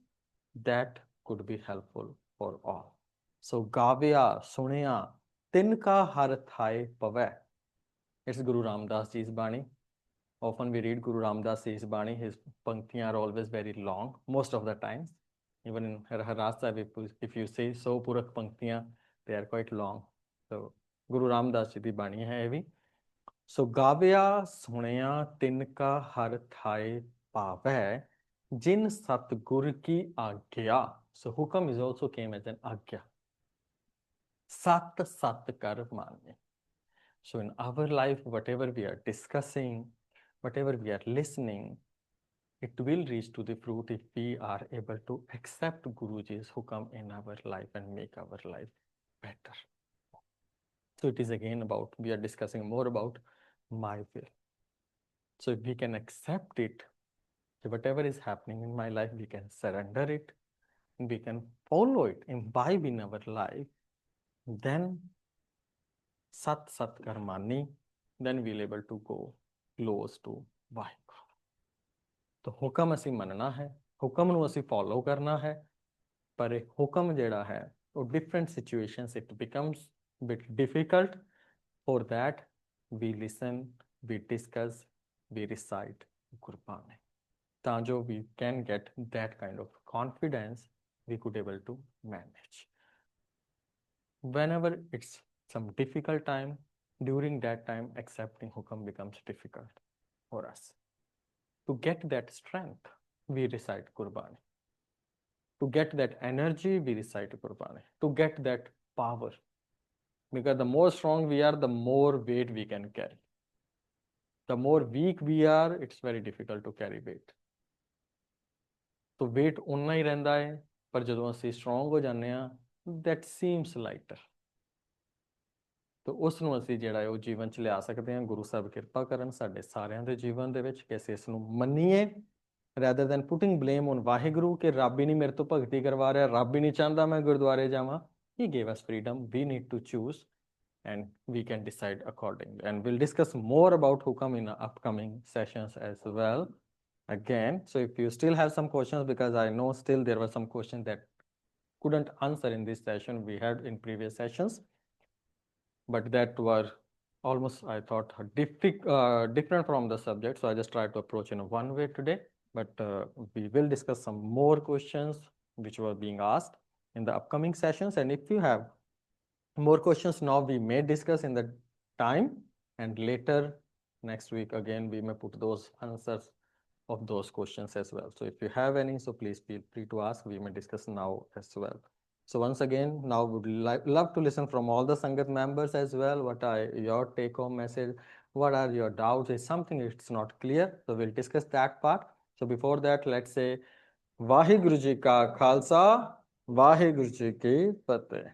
that could be helpful for all. So gavya sunya tinka har thai pavai, it's Guru Ramdas ji's bani. Often we read Guru Ramdas ji's bani, his panktiyan are always very long, most of the times. Even in Rahras Sahib, if you say so purak panktiyan, they are quite long. So Guru Ramdas ji di bani hai ਇਹ ਵੀ। So gavya sunya tinka har thai pavai jin satgur ki agya. So hukum is also came as an agya. Sat sat kar manye. So in our life, whatever we are discussing, whatever we are listening, it will reach to the fruit if we are able to accept Guruji's hukum in our life and make our life better. So it is again about, we are discussing more about my will. So if we can accept it, whatever is happening in my life, we can surrender it, we can follow it, imbibe in our life, then sat sat karmani, then we'll able to go close to Vaheguru. तो हुक्म ਅਸੀਂ ਮੰਨਣਾ ਹੈ, ਹੁਕਮ ਨੂੰ ਅਸੀਂ follow ਕਰਨਾ ਹੈ, ਪਰ ਇਹ ਹੁਕਮ ਜਿਹੜਾ ਹੈ ਉਹ different situations it becomes bit difficult. For that we listen, we discuss, we recite Gurbani, ਤਾਂ ਜੋ we can get that kind of confidence we could able to manage. Whenever it's some difficult time, during that time accepting hukum becomes difficult for us. To get that strength, we recite Gurbani. To get that energy, we recite Gurbani. To get that power, because the more strong we are, the more weight we can carry. The more weak we are, it's very difficult to carry weight. तो weight उन्ना ही रहता है, पर ਜਦੋਂ ਅਸੀਂ strong ਹੋ ਜਾਂਦੇ ਹਾਂ, that seems lighter. तो ਉਸ ਨੂੰ ਅਸੀਂ ਜਿਹੜਾ ਹੈ ਉਹ ਜੀਵਨ 'ਚ ਲਿਆ ਸਕਦੇ ਹਾਂ। ਗੁਰੂ ਸਾਹਿਬ ਕਿਰਪਾ ਕਰਨ ਸਾਡੇ ਸਾਰਿਆਂ ਦੇ ਜੀਵਨ ਦੇ ਵਿੱਚ ਕਿ ਅਸੀਂ ਇਸ ਨੂੰ ਮੰਨੀਏ, rather than putting blame on Waheguru ਕਿ ਰੱਬ ਹੀ ਨਹੀਂ ਮੇਰੇ ਤੋਂ ਭਗਤੀ ਕਰਵਾ ਰਿਹਾ, ਰੱਬ ਹੀ ਨਹੀਂ ਚਾਹੁੰਦਾ ਮੈਂ ਗੁਰਦੁਆਰੇ ਜਾਵਾਂ। He gave us freedom, we need to choose and we can decide accordingly. And we'll discuss more about hukam in upcoming sessions as well. Again, so if you still have some questions, because I know still there were some questions that couldn't answer in this session we had in previous sessions, but that were almost, I thought, different from the subject, so I just tried to approach in one way today. But we will discuss some more questions which were being asked in the upcoming sessions, and if you have more questions now, we may discuss in the time, and later next week again we may put those answers of those questions as well. So if you have any, so please feel free to ask, we may discuss now as well. So once again, now would love to listen from all the Sangat members as well. What are your take home message? What are your doubts? Is something it's not clear? So we'll discuss that part. So before that, let's say Vaheguru Ji Ka Khalsa, Vaheguru Ji Ki Fateh.